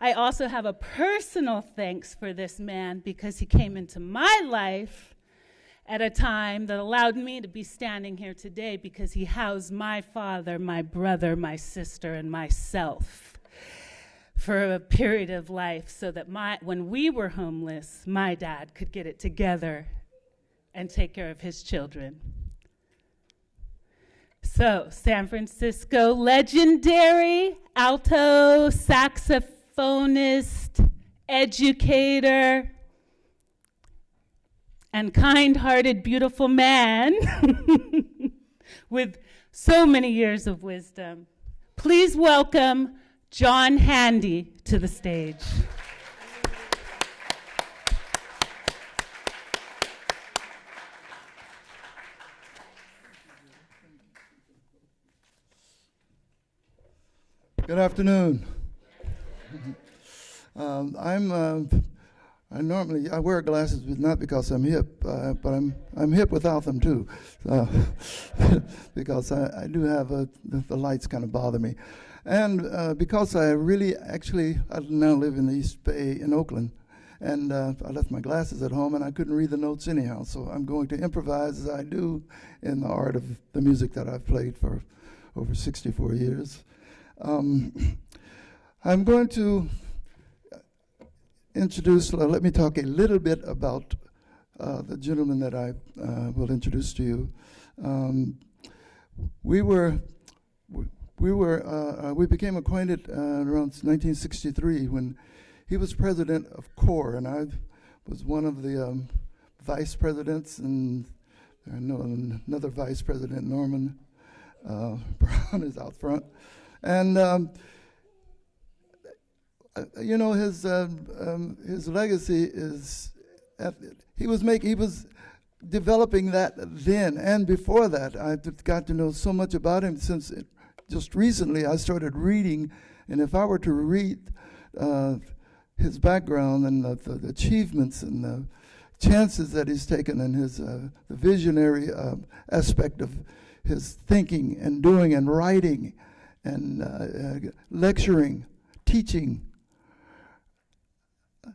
I also have a personal thanks for this man because he came into my life at a time that allowed me to be standing here today because he housed my father, my brother, my sister, and myself for a period of life so that when we were homeless, my dad could get it together and take care of his children. So, San Francisco legendary alto saxophonist, educator, and kind-hearted, beautiful man with so many years of wisdom. Please welcome John Handy to the stage. Good afternoon. I wear glasses, but not because I'm hip, but I'm hip without them too, because I do have the lights kind of bother me, and because I now live in the East Bay in Oakland, and I left my glasses at home and I couldn't read the notes anyhow, so I'm going to improvise as I do in the art of the music that I've played for over 64 years. I'm going to let me talk a little bit about the gentleman that I will introduce to you. We became acquainted around 1963 when he was president of CORE, and I was one of the vice presidents, and I know another vice president, Norman Brown, is out front. And his legacy is he was developing that then and before that. I got to know so much about him since just recently I started reading, and if I were to read his background and the achievements and the chances that he's taken and his the visionary aspect of his thinking and doing and writing and lecturing, teaching,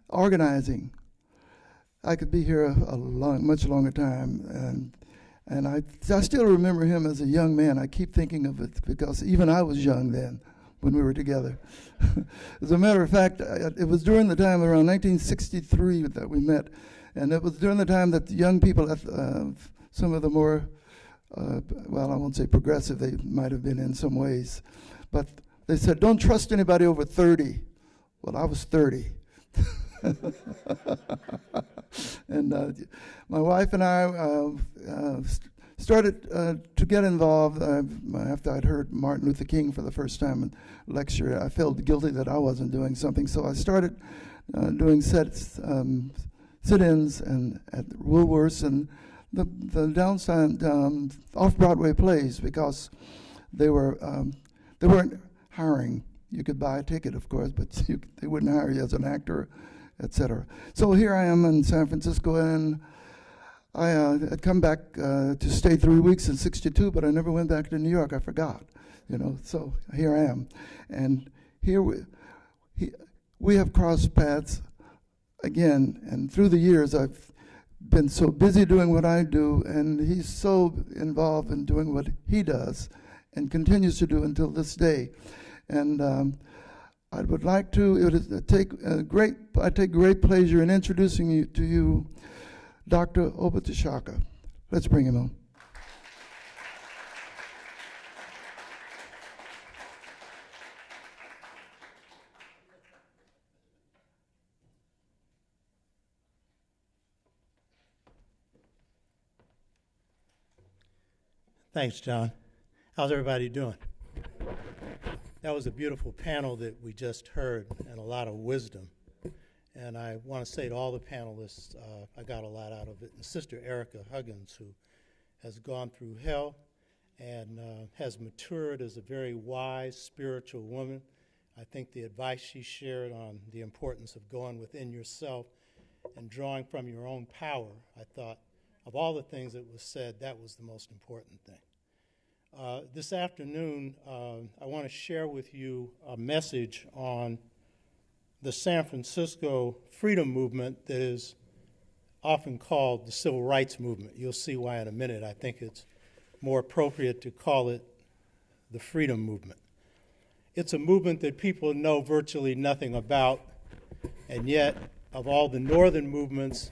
organizing, I could be here a much longer time, and I still remember him as a young man. I keep thinking of it because even I was young then when we were together. As a matter of fact, it was during the time around 1963 that we met, and it was during the time that the young people at some of the more, well, I won't say progressive, they might have been in some ways, but they said, don't trust anybody over 30. Well, I was 30. And my wife and I started to get involved after I'd heard Martin Luther King for the first time and lecture. I felt guilty that I wasn't doing something, so I started doing sit-ins and at Woolworths and the downside off-Broadway plays because they weren't hiring. You could buy a ticket, of course, but they wouldn't hire you as an actor, etc. So here I am in San Francisco, and I had come back to stay 3 weeks in '62, but I never went back to New York. I forgot, So here I am, and here we have crossed paths again. And through the years, I've been so busy doing what I do, and he's so involved in doing what he does, and continues to do until this day. And I would like to I take great pleasure in introducing you to you, Dr. Oba T'Shaka. Let's bring him on. Thanks, John. How's everybody doing? That was a beautiful panel that we just heard and a lot of wisdom. And I want to say to all the panelists, I got a lot out of it. And Sister Erica Huggins, who has gone through hell and has matured as a very wise spiritual woman. I think the advice she shared on the importance of going within yourself and drawing from your own power, I thought of all the things that was said, that was the most important thing. This afternoon, I want to share with you a message on the San Francisco freedom movement that is often called the Civil Rights Movement. You'll see why in a minute. I think it's more appropriate to call it the freedom movement. It's a movement that people know virtually nothing about, and yet, of all the northern movements,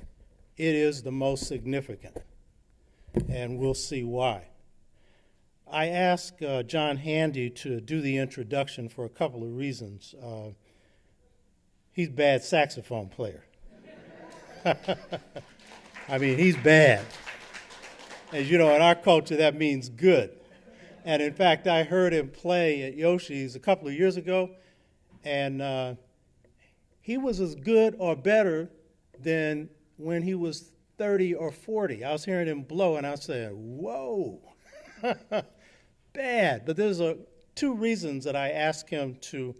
it is the most significant, and we'll see why. I asked John Handy to do the introduction for a couple of reasons. He's a bad saxophone player. I mean, he's bad. As you know, in our culture, that means good. And in fact, I heard him play at Yoshi's a couple of years ago, and he was as good or better than when he was 30 or 40. I was hearing him blow, and I said, whoa, bad. But there's two reasons that I asked him to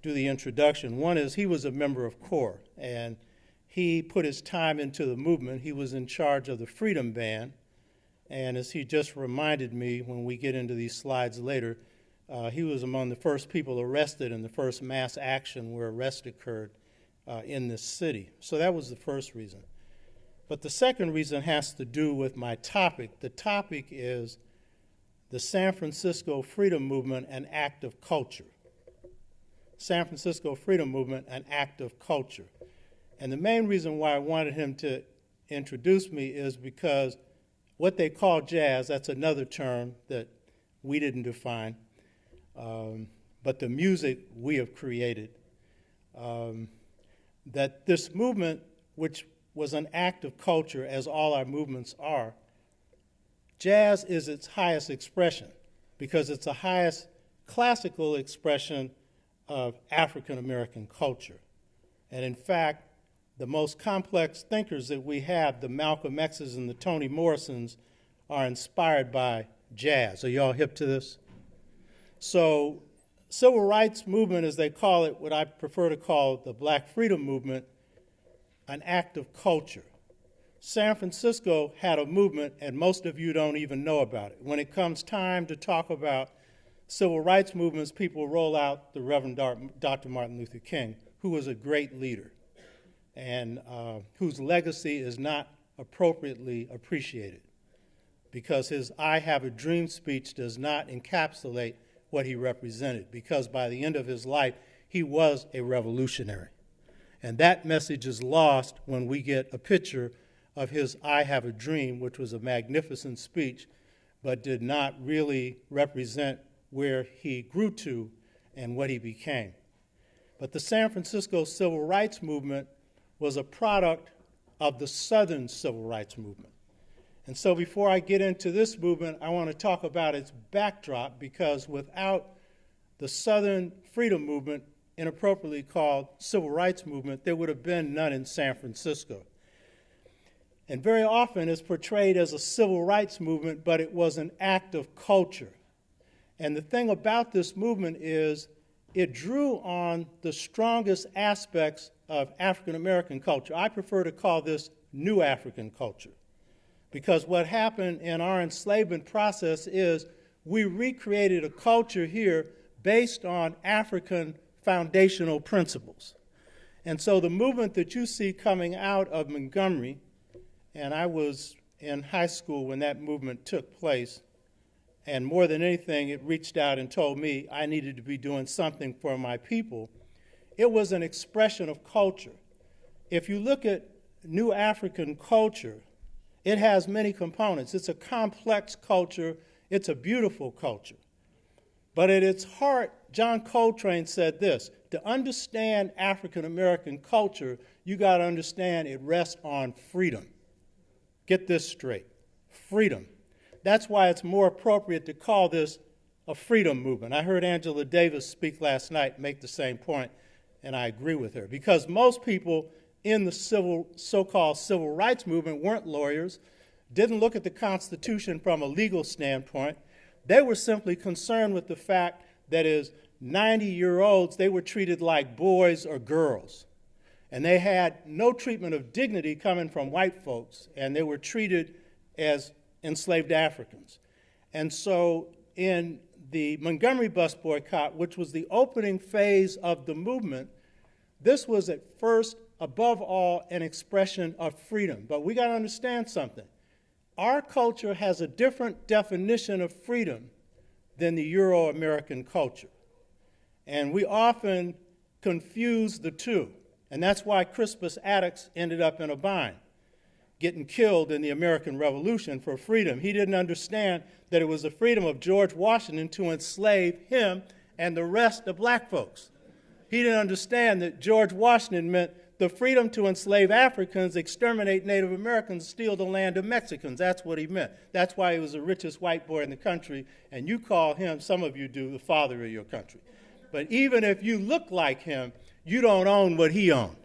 do the introduction. One is he was a member of CORE, and he put his time into the movement. He was in charge of the Freedom Band, and as he just reminded me when we get into these slides later, he was among the first people arrested in the first mass action where arrest occurred in this city. So that was the first reason. But the second reason has to do with my topic. The topic is the San Francisco Freedom Movement, an act of culture. San Francisco Freedom Movement, an act of culture. And the main reason why I wanted him to introduce me is because what they call jazz, that's another term that we didn't define, but the music we have created, that this movement, which was an act of culture, as all our movements are, jazz is its highest expression because it's the highest classical expression of African American culture. And in fact, the most complex thinkers that we have, the Malcolm X's and the Toni Morrisons, are inspired by jazz. Are y'all hip to this? So, civil rights movement, as they call it, what I prefer to call the Black freedom movement, an act of culture. San Francisco had a movement, and most of you don't even know about it. When it comes time to talk about civil rights movements, people roll out the Reverend Dr. Martin Luther King, who was a great leader and whose legacy is not appropriately appreciated because his I Have a Dream speech does not encapsulate what he represented, because by the end of his life, he was a revolutionary. And that message is lost when we get a picture of his I Have a Dream, which was a magnificent speech, but did not really represent where he grew to and what he became. But the San Francisco Civil Rights Movement was a product of the Southern Civil Rights Movement. And so before I get into this movement, I want to talk about its backdrop, because without the Southern Freedom Movement, inappropriately called Civil Rights Movement, there would have been none in San Francisco. And very often it's portrayed as a civil rights movement, but it was an act of culture. And the thing about this movement is it drew on the strongest aspects of African American culture. I prefer to call this New African culture, because what happened in our enslavement process is we recreated a culture here based on African foundational principles. And so the movement that you see coming out of Montgomery, and I was in high school when that movement took place, and more than anything, it reached out and told me I needed to be doing something for my people. It was an expression of culture. If you look at New African culture, it has many components. It's a complex culture. It's a beautiful culture. But at its heart, John Coltrane said this: to understand African American culture, you got to understand it rests on freedom. Get this straight, freedom. That's why it's more appropriate to call this a freedom movement. I heard Angela Davis speak last night, make the same point, and I agree with her. Because most people in the so-called civil rights movement weren't lawyers, didn't look at the Constitution from a legal standpoint. They were simply concerned with the fact that as 90-year-olds, they were treated like boys or girls. And they had no treatment of dignity coming from white folks, and they were treated as enslaved Africans. And so in the Montgomery bus boycott, which was the opening phase of the movement, This was at first, above all, an expression of freedom. But we got to understand something. Our culture has a different definition of freedom than the Euro-American culture. And we often confuse the two. And that's why Crispus Attucks ended up in a bind, getting killed in the American Revolution for freedom. He didn't understand that it was the freedom of George Washington to enslave him and the rest of black folks. He didn't understand that George Washington meant the freedom to enslave Africans, exterminate Native Americans, steal the land of Mexicans. That's what he meant. That's why he was the richest white boy in the country, and you call him, some of you do, the father of your country. But even if you look like him, you don't own what he owned.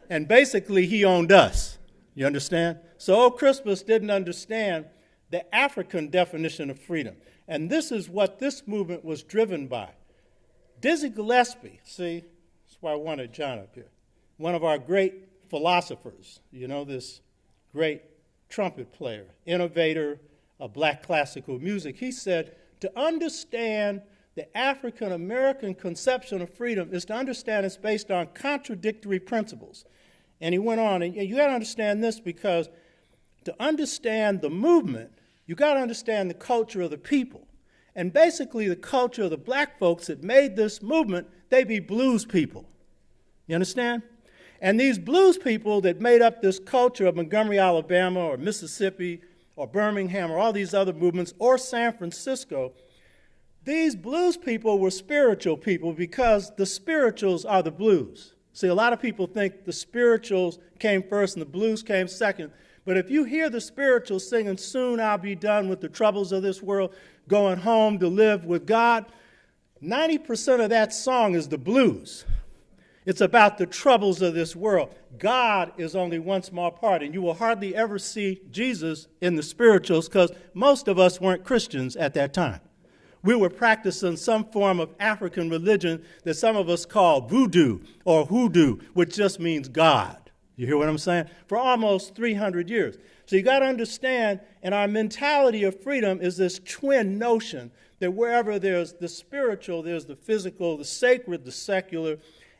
And basically, he owned us. You understand? So old Crispus didn't understand the African definition of freedom. And this is what this movement was driven by. Dizzy Gillespie, see, that's why I wanted John up here, one of our great philosophers, you know, this great trumpet player, innovator of black classical music, he said, to understand the African-American conception of freedom is to understand it's based on contradictory principles. And he went on, and you got to understand this because to understand the movement, you got to understand the culture of the people. And basically the culture of the black folks that made this movement, they be blues people. You understand? And these blues people that made up this culture of Montgomery, Alabama, or Mississippi, or Birmingham, or all these other movements, or San Francisco, these blues people were spiritual people because the spirituals are the blues. See, a lot of people think the spirituals came first and the blues came second. But if you hear the spirituals singing, soon I'll be done with the troubles of this world, going home to live with God, 90% of that song is the blues. It's about the troubles of this world. God is only one small part, and you will hardly ever see Jesus in the spirituals because most of us weren't Christians at that time. We were practicing some form of African religion that some of us call voodoo or hoodoo, which just means God. You hear what I'm saying? For almost 300 years. So you got to understand, and our mentality of freedom is this twin notion that wherever there's the spiritual, there's the physical, the sacred, the secular.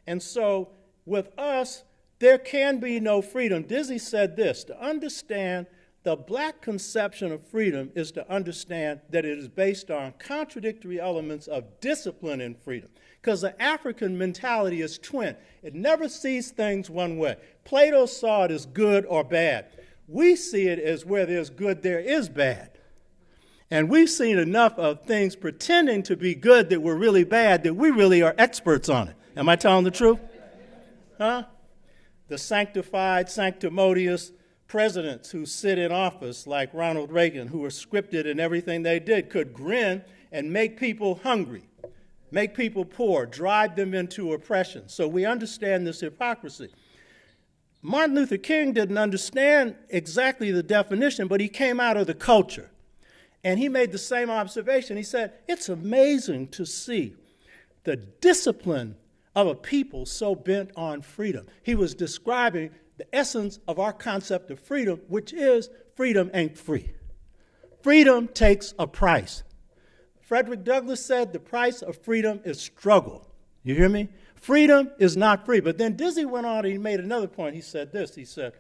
And so with us, there can be no freedom. Dizzy said this, to understand the black conception of freedom is to understand that it is based on contradictory elements of discipline and freedom. Because the African mentality is twin. It never sees things one way. Plato saw it as good or bad. We see it as where there's good, there is bad. And we've seen enough of things pretending to be good that were really bad that we really are experts on it. Am I telling the truth? Huh? The sanctified, sanctimonious presidents who sit in office like Ronald Reagan, who were scripted in everything they did, could grin and make people hungry, make people poor, drive them into oppression. So we understand this hypocrisy. Martin Luther King didn't understand exactly the definition, but he came out of the culture. And he made the same observation. He said, it's amazing to see the discipline of a people so bent on freedom. He was describing the essence of our concept of freedom, which is freedom ain't free. Freedom takes a price. Frederick Douglass said the price of freedom is struggle. You hear me? Freedom is not free. But then Dizzy went on and he made another point. He said this. He said,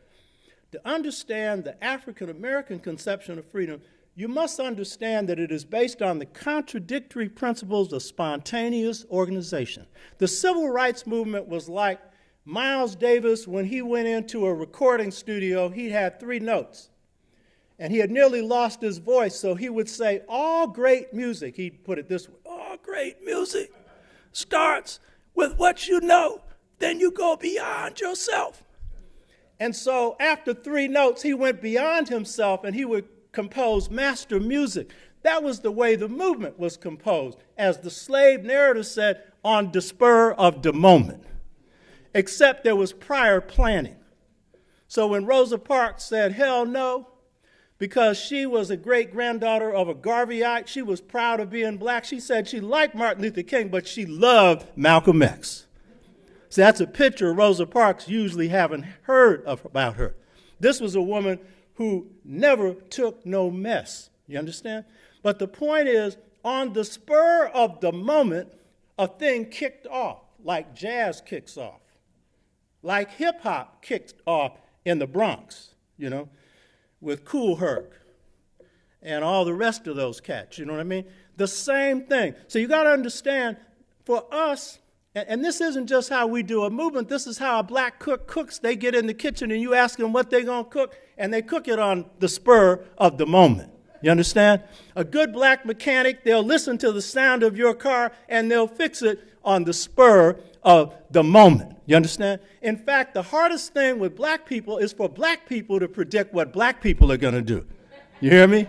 to understand the African-American conception of freedom, you must understand that it is based on the contradictory principles of spontaneous organization. The civil rights movement was like Miles Davis, when he went into a recording studio, he had 3 notes. And he had nearly lost his voice, so he would say, all great music, he'd put it this way, all great music starts with what you know, then you go beyond yourself. And so after 3 notes, he went beyond himself and he would compose master music. That was the way the movement was composed, as the slave narrative said, on the spur of the moment. Except there was prior planning. So when Rosa Parks said, hell no, because she was a great-granddaughter of a Garveyite, she was proud of being black. She said she liked Martin Luther King, but she loved Malcolm X. See, that's a picture Rosa Parks usually haven't heard about her. This was a woman who never took no mess. You understand? But the point is, on the spur of the moment, a thing kicked off, like jazz kicks off. like hip-hop kicked off in the Bronx, with Kool Herc and all the rest of those cats, you know what I mean? The same thing. So you got to understand, for us, and this isn't just how we do a movement, this is how a black cook cooks. They get in the kitchen and you ask them what they're going to cook, and they cook it on the spur of the moment. You understand? A good black mechanic, they'll listen to the sound of your car and they'll fix it on the spur of the moment. You understand? In fact, the hardest thing with black people is for black people to predict what black people are going to do. You hear me?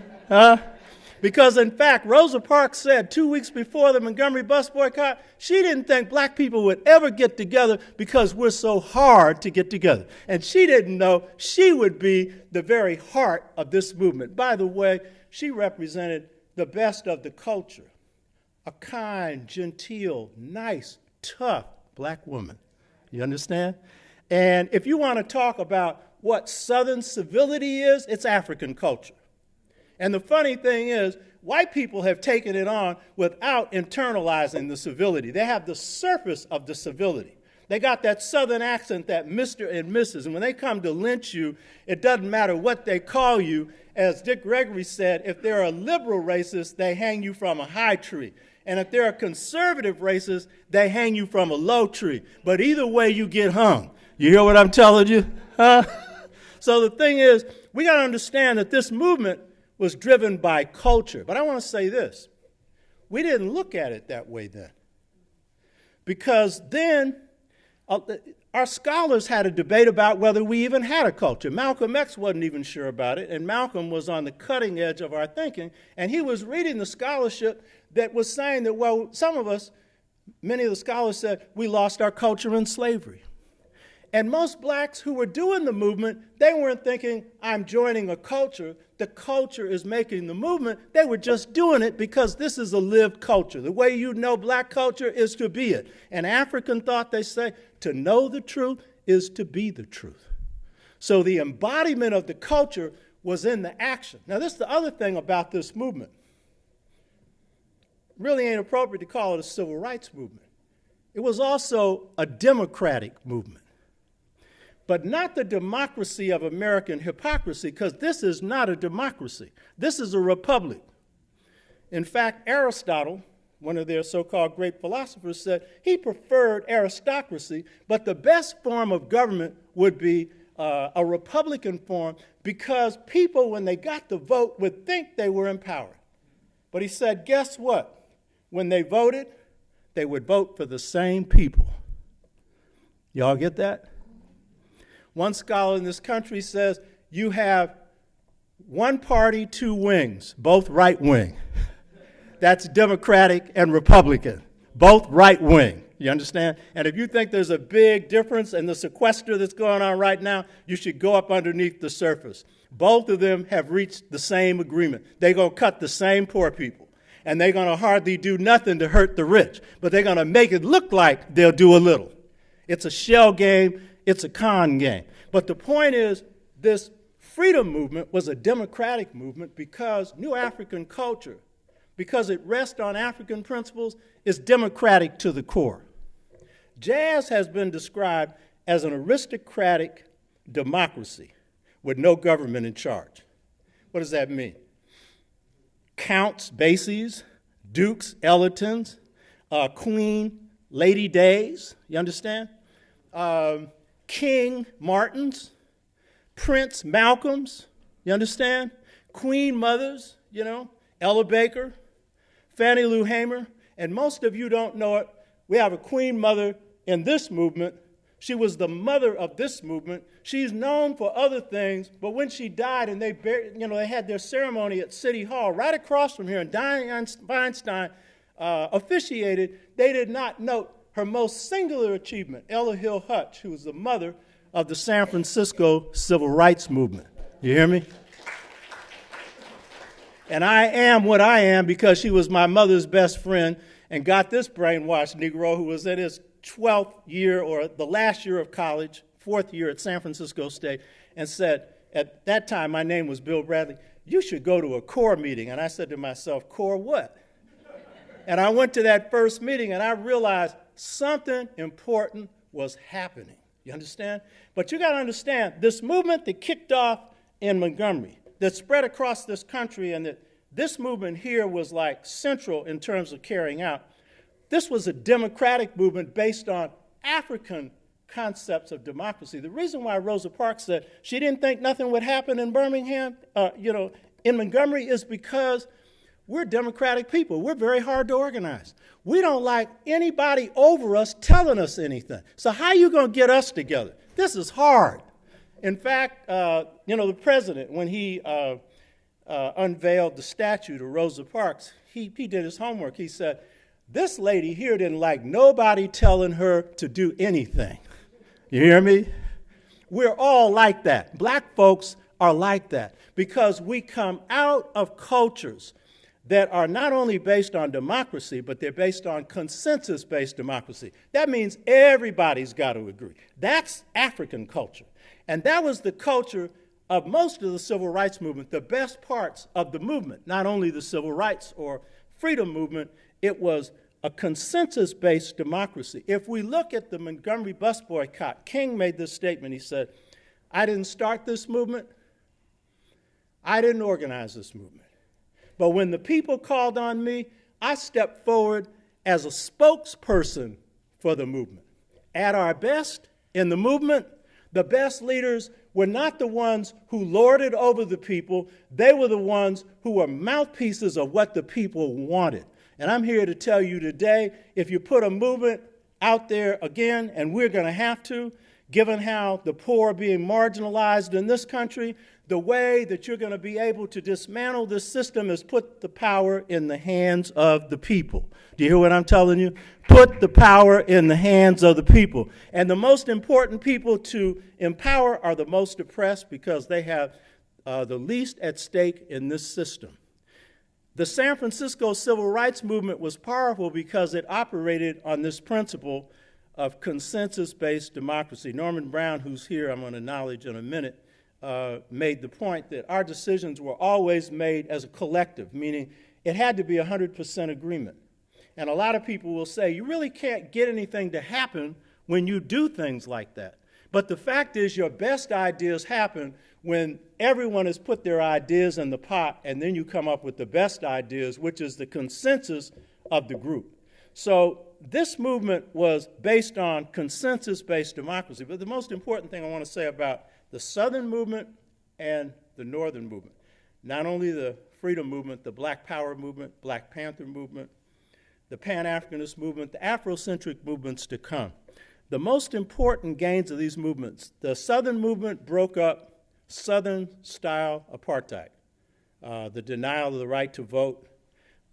Because, in fact, Rosa Parks said 2 weeks before the Montgomery bus boycott, she didn't think black people would ever get together because we're so hard to get together. And she didn't know she would be the very heart of this movement. By the way, she represented the best of the culture, a kind, genteel, nice, tough black woman. You understand? And if you want to talk about what Southern civility is, it's African culture. And the funny thing is, white people have taken it on without internalizing the civility. They have the surface of the civility. They got that Southern accent, that Mr. and Mrs. And when they come to lynch you, it doesn't matter what they call you. As Dick Gregory said, if they're a liberal racist, they hang you from a high tree. And if they're a conservative racist, they hang you from a low tree. But either way, you get hung. You hear what I'm telling you? So the thing is, we got to understand that this movement was driven by culture. But I want to say this. We didn't look at it that way then. Because then our scholars had a debate about whether we even had a culture. Malcolm X wasn't even sure about it, and Malcolm was on the cutting edge of our thinking, and he was reading the scholarship that was saying that, well, some of us, many of the scholars said, we lost our culture in slavery. And most blacks who were doing the movement, they weren't thinking, I'm joining a culture. The culture is making the movement. They were just doing it because this is a lived culture. The way you know black culture is to be it. And African thought, they say, to know the truth is to be the truth. So the embodiment of the culture was in the action. Now, this is the other thing about this movement. Really ain't appropriate to call it a civil rights movement. It was also a democratic movement. But not the democracy of American hypocrisy, because this is not a democracy. This is a republic. In fact, Aristotle, one of their so-called great philosophers, said he preferred aristocracy, but the best form of government would be a republican form, because people, when they got the vote, would think they were empowered. But he said, guess what? When they voted, they would vote for the same people. Y'all get that? One scholar in this country says you have one party, two wings, both right wing. That's Democratic and Republican, both right wing. You understand? And if you think there's a big difference in the sequester that's going on right now, you should go up underneath the surface. Both of them have reached the same agreement. They're going to cut the same poor people. And they're going to hardly do nothing to hurt the rich. But they're going to make it look like they'll do a little. It's a shell game. It's a con game. But the point is, this freedom movement was a democratic movement because New African culture, because it rests on African principles, is democratic to the core. Jazz has been described as an aristocratic democracy with no government in charge. What does that mean? Counts, Bassies, Dukes, Ellertons, Queen, Lady Days, you understand? King Martins, Prince Malcolms, you understand? Queen Mothers, Ella Baker, Fannie Lou Hamer, and most of you don't know it. We have a Queen Mother in this movement. She was the mother of this movement. She's known for other things, but when she died and they had their ceremony at City Hall right across from here, and Dianne Feinstein officiated, they did not note her most singular achievement, Ella Hill Hutch, who was the mother of the San Francisco Civil Rights Movement. You hear me? And I am what I am because she was my mother's best friend and got this brainwashed Negro who was in his 12th year or the last year of college, 4th year at San Francisco State, and said, at that time my name was Bill Bradley, you should go to a CORE meeting. And I said to myself, CORE what? And I went to that first meeting and I realized something important was happening. You understand? But you got to understand, this movement that kicked off in Montgomery, that spread across this country, and that this movement here was like central in terms of carrying out, this was a democratic movement based on African concepts of democracy. The reason why Rosa Parks said she didn't think nothing would happen in Birmingham, in Montgomery, is because we're democratic people. We're very hard to organize. We don't like anybody over us telling us anything. So how are you going to get us together? This is hard. In fact, the president, when he unveiled the statue to Rosa Parks, he did his homework. He said, this lady here didn't like nobody telling her to do anything. You hear me? We're all like that. Black folks are like that because we come out of cultures that are not only based on democracy, but they're based on consensus-based democracy. That means everybody's got to agree. That's African culture. And that was the culture of most of the civil rights movement, the best parts of the movement, not only the civil rights or freedom movement, it was a consensus-based democracy. If we look at the Montgomery bus boycott, King made this statement. He said, I didn't start this movement. I didn't organize this movement. But when the people called on me, I stepped forward as a spokesperson for the movement. At our best in the movement, the best leaders were not the ones who lorded over the people. They were the ones who were mouthpieces of what the people wanted. And I'm here to tell you today, if you put a movement out there again, and we're going to have to, given how the poor are being marginalized in this country, the way that you're going to be able to dismantle this system is put the power in the hands of the people. Do you hear what I'm telling you? Put the power in the hands of the people. And the most important people to empower are the most oppressed because they have the least at stake in this system. The San Francisco Civil Rights Movement was powerful because it operated on this principle of consensus-based democracy. Norman Brown, who's here, I'm going to acknowledge in a minute, made the point that our decisions were always made as a collective, meaning it had to be 100% agreement. And a lot of people will say, you really can't get anything to happen when you do things like that. But the fact is, your best ideas happen when everyone has put their ideas in the pot, and then you come up with the best ideas, which is the consensus of the group. So this movement was based on consensus-based democracy. But the most important thing I want to say about the Southern movement and the Northern movement, not only the freedom movement, the Black Power movement, Black Panther movement, the Pan-Africanist movement, the Afrocentric movements to come. The most important gains of these movements, the Southern movement broke up Southern-style apartheid, the denial of the right to vote,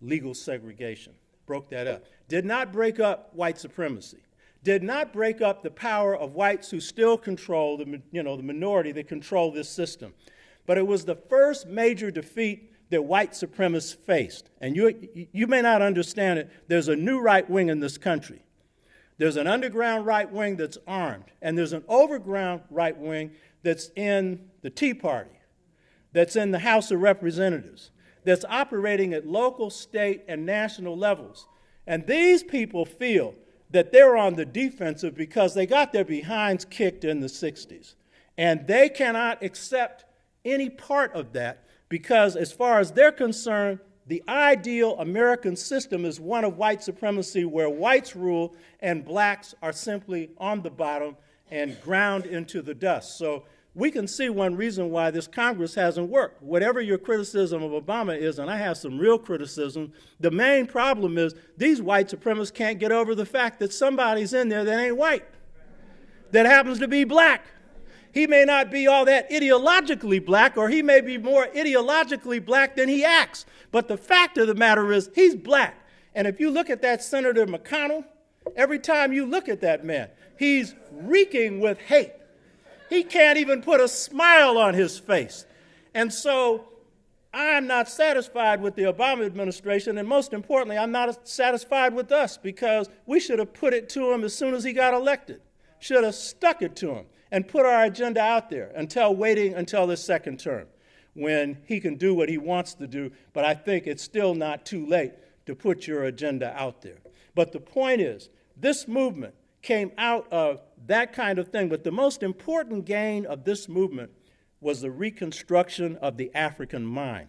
legal segregation, broke that up. Did not break up white supremacy. Did not break up the power of whites who still control the minority that control this system. But it was the first major defeat that white supremacists faced. And you may not understand it. There's a new right wing in this country. There's an underground right wing that's armed, and there's an overground right wing that's in the Tea Party, that's in the House of Representatives, that's operating at local, state, and national levels. And these people feel that they're on the defensive because they got their behinds kicked in the 60s. And they cannot accept any part of that because, as far as they're concerned, the ideal American system is one of white supremacy where whites rule and blacks are simply on the bottom and ground into the dust. So we can see one reason why this Congress hasn't worked. Whatever your criticism of Obama is, and I have some real criticism, the main problem is these white supremacists can't get over the fact that somebody's in there that ain't white, that happens to be black. He may not be all that ideologically black, or he may be more ideologically black than he acts. But the fact of the matter is he's black. And if you look at that Senator McConnell, every time you look at that man, he's reeking with hate. He can't even put a smile on his face. And so I'm not satisfied with the Obama administration, and most importantly, I'm not satisfied with us because we should have put it to him as soon as he got elected. Should have stuck it to him and put our agenda out there waiting until his second term when he can do what he wants to do. But I think it's still not too late to put your agenda out there. But the point is, this movement came out of that kind of thing. But the most important gain of this movement was the reconstruction of the African mind.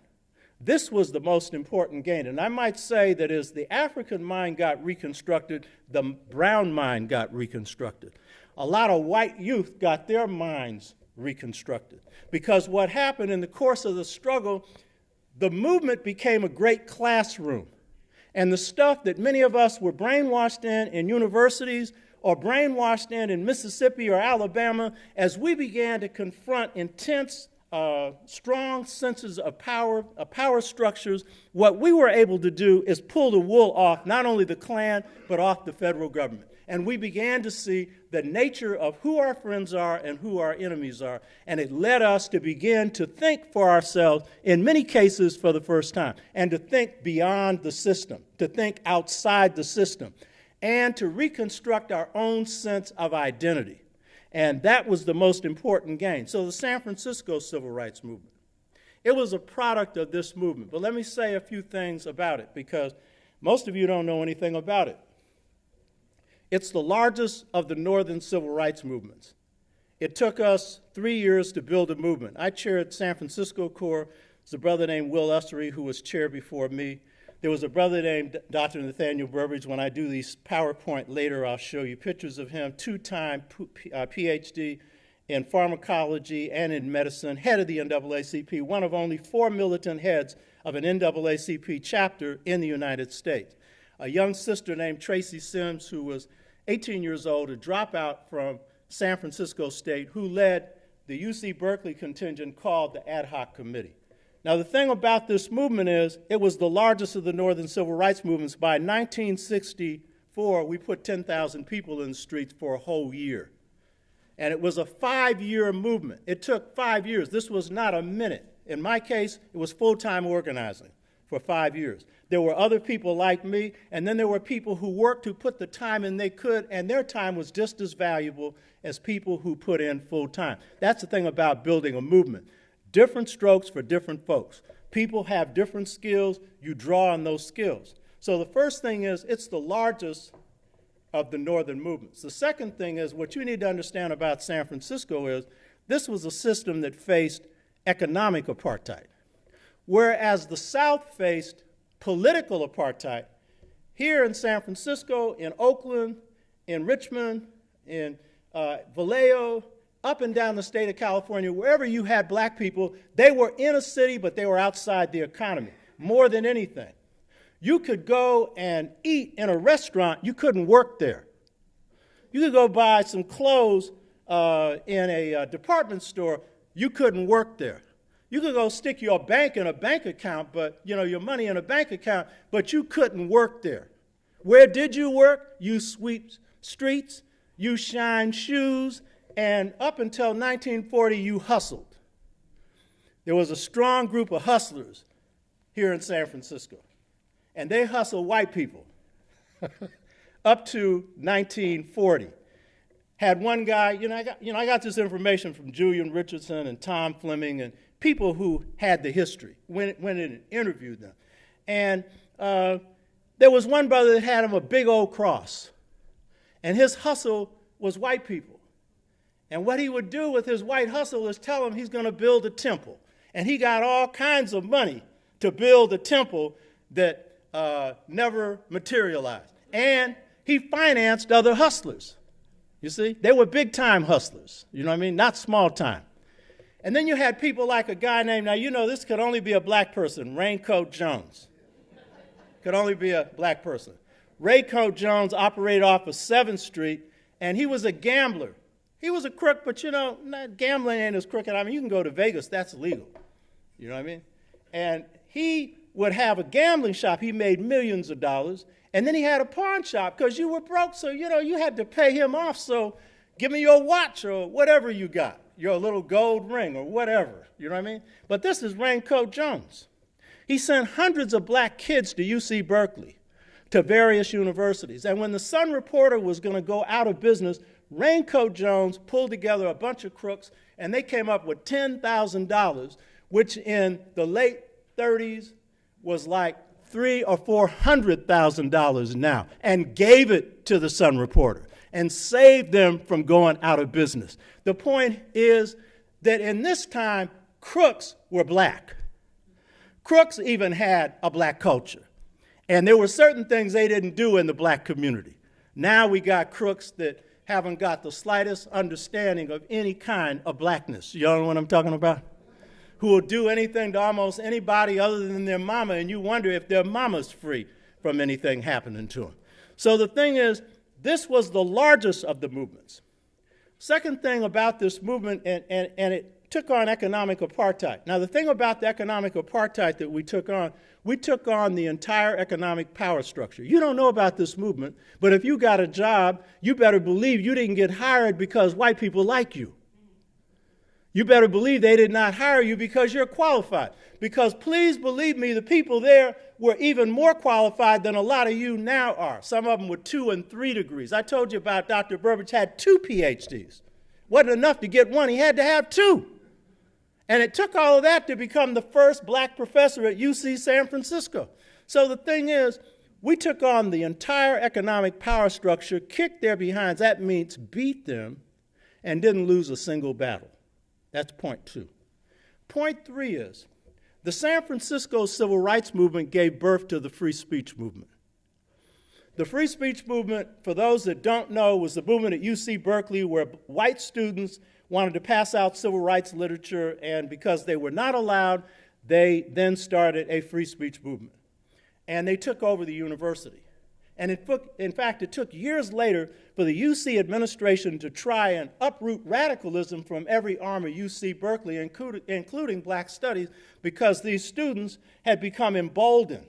This was the most important gain. And I might say that as the African mind got reconstructed, the brown mind got reconstructed. A lot of white youth got their minds reconstructed. Because what happened in the course of the struggle, the movement became a great classroom. And the stuff that many of us were brainwashed in universities or brainwashed in Mississippi or Alabama, as we began to confront intense, strong senses of power structures, what we were able to do is pull the wool off not only the Klan, but off the federal government. And we began to see the nature of who our friends are and who our enemies are. And it led us to begin to think for ourselves, in many cases for the first time, and to think beyond the system, to think outside the system, and to reconstruct our own sense of identity. And that was the most important gain. So the San Francisco Civil Rights Movement, it was a product of this movement. But let me say a few things about it, because most of you don't know anything about it. It's the largest of the northern civil rights movements. It took us 3 years to build a movement. I chaired San Francisco Corps. There's a brother named Will Ussery who was chair before me. There was a brother named Dr. Nathaniel Burbridge. When I do these PowerPoint later, I'll show you pictures of him, two-time PhD in pharmacology and in medicine, head of the NAACP, one of only 4 militant heads of an NAACP chapter in the United States. A young sister named Tracy Sims, who was 18 years old, a dropout from San Francisco State, who led the UC Berkeley contingent called the Ad Hoc Committee. Now, the thing about this movement is it was the largest of the northern civil rights movements. By 1964, we put 10,000 people in the streets for a whole year. And it was a 5-year movement. It took 5 years. This was not a minute. In my case, it was full-time organizing for 5 years. There were other people like me, and then there were people who worked, who put the time in they could, and their time was just as valuable as people who put in full time. That's the thing about building a movement. Different strokes for different folks. People have different skills. You draw on those skills. So the first thing is it's the largest of the northern movements. The second thing is what you need to understand about San Francisco is this was a system that faced economic apartheid. Whereas the South faced political apartheid, here in San Francisco, in Oakland, in Richmond, in Vallejo, up and down the state of California, wherever you had black people, they were in a city, but they were outside the economy, more than anything. You could go and eat in a restaurant, you couldn't work there. You could go buy some clothes in a department store, you couldn't work there. You could go stick your bank in a bank account, but your money in a bank account, but you couldn't work there. Where did you work? You sweep streets, you shine shoes, and up until 1940, you hustled. There was a strong group of hustlers here in San Francisco, and they hustled white people up to 1940. Had one guy, I got this information from Julian Richardson and Tom Fleming and people who had the history, went in and interviewed them. And there was one brother that had him a big old cross. And his hustle was white people. And what he would do with his white hustle is tell him he's going to build a temple. And he got all kinds of money to build a temple that never materialized. And he financed other hustlers. You see? They were big-time hustlers. You know what I mean? Not small-time. And then you had people like a guy named, this could only be a black person, Raincoat Jones. Could only be a black person. Raincoat Jones operated off of 7th Street, and he was a gambler. He was a crook, but gambling ain't as crooked. I mean, you can go to Vegas, that's legal. You know what I mean? And he would have a gambling shop. He made millions of dollars. And then he had a pawn shop because you were broke, so, you had to pay him off. So give me your watch or whatever you got, your little gold ring or whatever. You know what I mean? But this is Raincoat Jones. He sent hundreds of black kids to UC Berkeley, to various universities. And when the Sun Reporter was going to go out of business, Raincoat Jones pulled together a bunch of crooks, and they came up with $10,000, which in the late 30s was like $300,000 or $400,000 now, and gave it to the Sun Reporter. and saved them from going out of business. The point is that in this time, crooks were black. Crooks even had a black culture. And there were certain things they didn't do in the black community. Now we got crooks that haven't got the slightest understanding of any kind of blackness. You know what I'm talking about? Who will do anything to almost anybody other than their mama, and you wonder if their mama's free from anything happening to them. So the thing is, this was the largest of the movements. Second thing about this movement, and it took on economic apartheid. Now, the thing about the economic apartheid that we took on the entire economic power structure. You don't know about this movement, but if you got a job, you better believe you didn't get hired because white people like you. You better believe they did not hire you because you're qualified. Because please believe me, the people there were even more qualified than a lot of you now are. Some of them with 2 and 3 degrees. I told you about Dr. Burbidge had 2 PhDs. Wasn't enough to get one, he had to have 2. And it took all of that to become the first black professor at UC San Francisco. So the thing is, we took on the entire economic power structure, kicked their behinds, that means beat them, and didn't lose a single battle. That's point 2. Point 3 is, the San Francisco Civil Rights Movement gave birth to the free speech movement. The free speech movement, for those that don't know, was the movement at UC Berkeley where white students wanted to pass out civil rights literature, and because they were not allowed, they then started a free speech movement. And they took over the university. And in fact, it took years later for the UC administration to try and uproot radicalism from every arm of UC Berkeley, including black studies, because these students had become emboldened.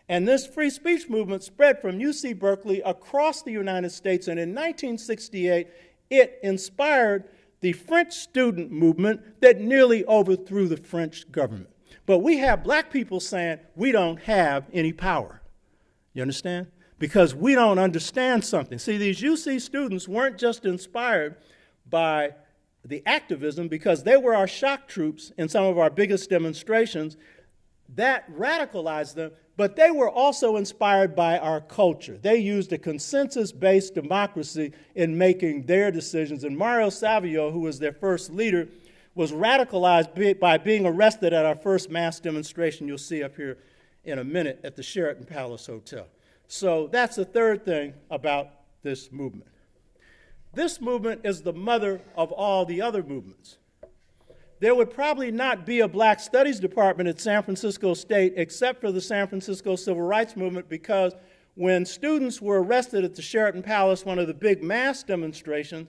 And this free speech movement spread from UC Berkeley across the United States, and in 1968, it inspired the French student movement that nearly overthrew the French government. But we have black people saying we don't have any power. You understand? Because we don't understand something. See, these UC students weren't just inspired by the activism because they were our shock troops in some of our biggest demonstrations. That radicalized them, but they were also inspired by our culture. They used a consensus-based democracy in making their decisions. And Mario Savio, who was their first leader, was radicalized by being arrested at our first mass demonstration you'll see up here in a minute at the Sheraton Palace Hotel. So that's the third thing about this movement. This movement is the mother of all the other movements. There would probably not be a black studies department at San Francisco State except for the San Francisco Civil Rights Movement, because when students were arrested at the Sheraton Palace, one of the big mass demonstrations,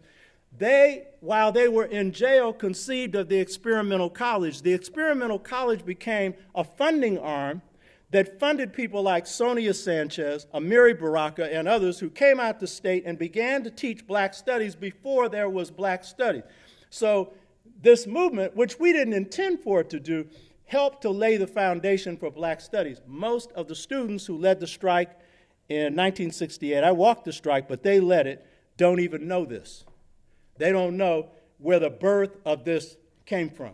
they, while they were in jail, conceived of the experimental college. The experimental college became a funding arm that funded people like Sonia Sanchez, Amiri Baraka, and others who came out to state and began to teach black studies before there was black studies. So this movement, which we didn't intend for it to do, helped to lay the foundation for black studies. Most of the students who led the strike in 1968, I walked the strike, but they led it, don't even know this. They don't know where the birth of this came from.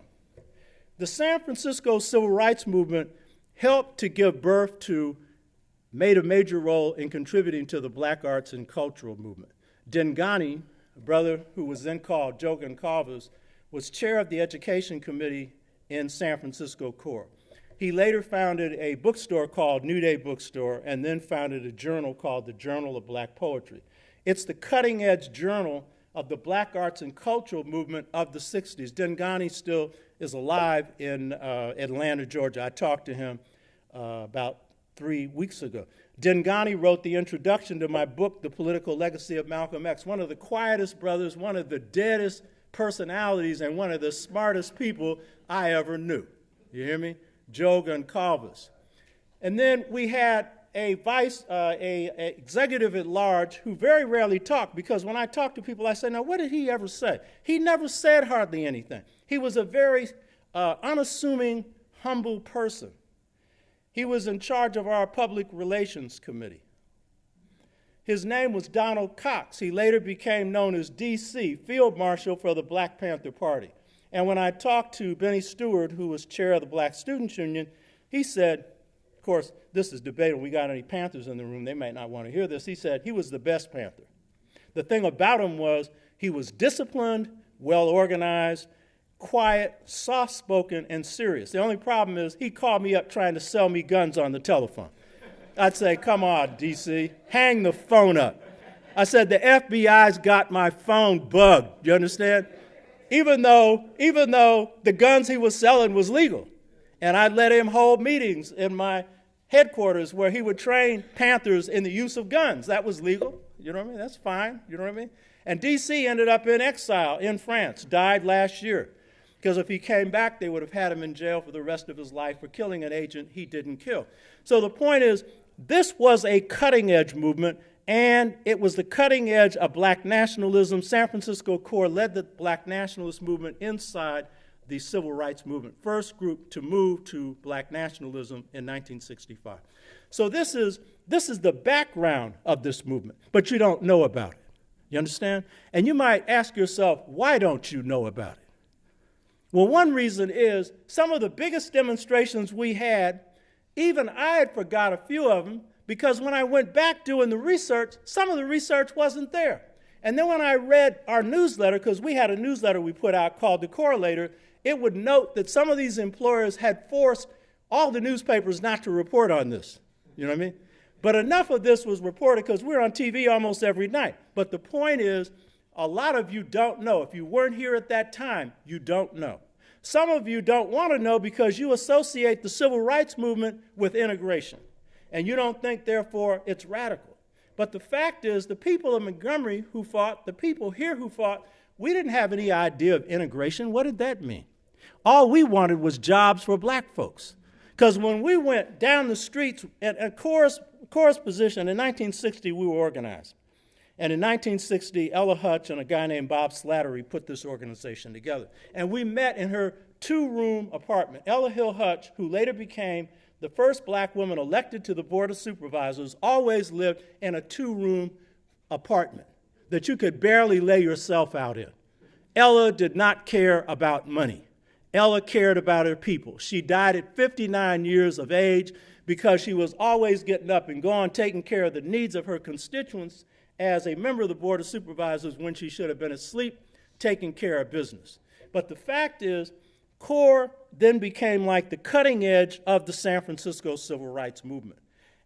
The San Francisco Civil Rights Movement helped to give birth to, made a major role in contributing to the black arts and cultural movement. Dengani, a brother who was then called Joe Goncalves, was chair of the education committee in San Francisco Core. He later founded a bookstore called New Day Bookstore and then founded a journal called the Journal of Black Poetry. It's the cutting edge journal of the black arts and cultural movement of the 60s. Dengani still is alive in Atlanta, Georgia. I talked to him about 3 weeks ago. Dengani wrote the introduction to my book, The Political Legacy of Malcolm X. One of the quietest brothers, one of the deadest personalities, and one of the smartest people I ever knew. You hear me? Joe Goncalves. And then we had a executive at large who very rarely talked, because when I talk to people, I say, now, what did he ever say? He never said hardly anything. He was a very unassuming, humble person. He was in charge of our public relations committee. His name was Donald Cox. He later became known as DC, Field Marshal for the Black Panther Party. And when I talked to Benny Stewart, who was chair of the Black Students Union, he said, of course, this is debatable. We got any Panthers in the room, they might not want to hear this. He said he was the best Panther. The thing about him was he was disciplined, well-organized, quiet, soft-spoken, and serious. The only problem is he called me up trying to sell me guns on the telephone. I'd say, come on, DC, hang the phone up. I said, the FBI's got my phone bugged, you understand? Even though the guns he was selling was legal. And I'd let him hold meetings in my headquarters where he would train Panthers in the use of guns. That was legal, you know what I mean? That's fine, you know what I mean? And DC ended up in exile in France, died last year. Because if he came back, they would have had him in jail for the rest of his life for killing an agent he didn't kill. So the point is, this was a cutting-edge movement, and it was the cutting edge of black nationalism. San Francisco Core led the black nationalist movement inside the civil rights movement, first group to move to black nationalism in 1965. So this is the background of this movement, but you don't know about it. You understand? And you might ask yourself, why don't you know about it? Well, one reason is some of the biggest demonstrations we had, even I had forgot a few of them, because when I went back doing the research, some of the research wasn't there. And then when I read our newsletter, because we had a newsletter we put out called The Correlator, it would note that some of these employers had forced all the newspapers not to report on this. You know what I mean? But enough of this was reported because we're on TV almost every night. But the point is, a lot of you don't know. If you weren't here at that time, you don't know. Some of you don't want to know because you associate the civil rights movement with integration. And you don't think, therefore, it's radical. But the fact is, the people of Montgomery who fought, the people here who fought, we didn't have any idea of integration. What did that mean? All we wanted was jobs for black folks. Because when we went down the streets, at Core's position, in 1960, we were organized. And in 1960, Ella Hutch and a guy named Bob Slattery put this organization together. And we met in her two-room apartment. Ella Hill Hutch, who later became the first black woman elected to the Board of Supervisors, always lived in a two-room apartment that you could barely lay yourself out in. Ella did not care about money. Ella cared about her people. She died at 59 years of age because she was always getting up and going, taking care of the needs of her constituents as a member of the Board of Supervisors when she should have been asleep, taking care of business. But the fact is, CORE then became like the cutting edge of the San Francisco civil rights movement.